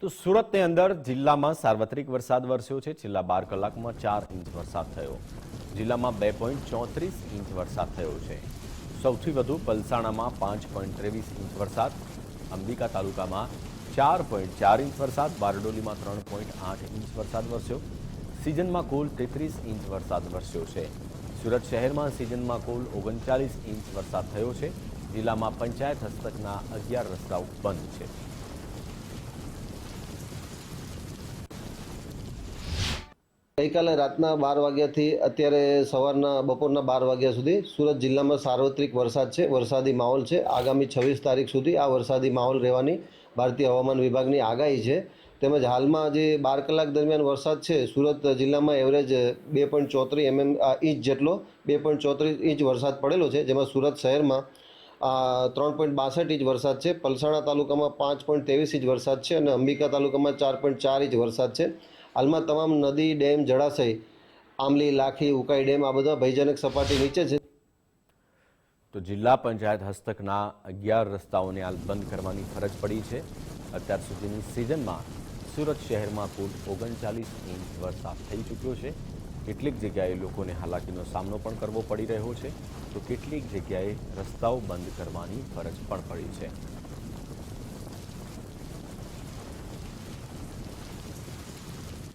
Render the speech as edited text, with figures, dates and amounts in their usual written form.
તો સુરતની અંદર જિલ્લામાં સાર્વત્રિક વરસાદ વરસ્યો છે। છેલ્લા 12 કલાકમાં 4 ઇંચ વરસાદ થયો। જિલ્લામાં 2.34 ઇંચ વરસાદ થયો છે। સૌથી વધુ પલસાણામાં 5.23 ઇંચ વરસાદ, અંબિકા તાલુકામાં 4.4 ઇંચ વરસાદ, બારડોલીમાં 3.8 ઇંચ વરસાદ વરસ્યો। સિઝનમાં કુલ 33 ઇંચ વરસાદ વરસ્યો છે। સુરત શહેરમાં સિઝનમાં કુલ 39 ઇંચ વરસાદ થયો છે। જિલ્લામાં પંચાયત હસ્તકના 11 રસ્તાઓ બંધ છે। ગઈકાલે રાતના 12 વાગ્યાથી અત્યારે સવારના બપોરના 12 વાગ્યા સુધી સુરત જિલ્લામાં સાર્વત્રિક વરસાદ છે, વરસાદી માહોલ છે। આગામી 26 તારીખ સુધી આ વરસાદી માહોલ રહેવાની ભારતીય હવામાન વિભાગની આગાહી છે। તેમજ હાલમાં જે 12 કલાક દરમિયાન વરસાદ છે, સુરત જિલ્લામાં એવરેજ 2.34 ઇંચ જેટલો 2.34 ઇંચ વરસાદ પડેલો છે, જેમાં સુરત શહેરમાં 3.62 ઇંચ વરસાદ છે, પલસાણા તાલુકામાં 5.23 ઇંચ વરસાદ છે અને અંબિકા તાલુકામાં 4.4 ઇંચ વરસાદ છે। હાલમાં તમામ નદી, ડેમ, જળાશય, આમલી, લાખી, ઉકાઈ ડેમ આ બધા ભયજનક સપાટી નીચે છે। તો જિલ્લા પંચાયત હસ્તકના 11 રસ્તાઓને હાલ બંધ કરવાની ફરજ પડી છે। અત્યાર સુધીની સિઝનમાં સુરત શહેરમાં કુલ 39 ઇંચ વરસાદ થઈ ચૂક્યો છે। કેટલીક જગ્યાએ લોકોને હાલાકીનો સામનો પણ કરવો પડી રહ્યો છે, તો કેટલીક જગ્યાએ રસ્તાઓ બંધ કરવાની ફરજ પણ પડી છે।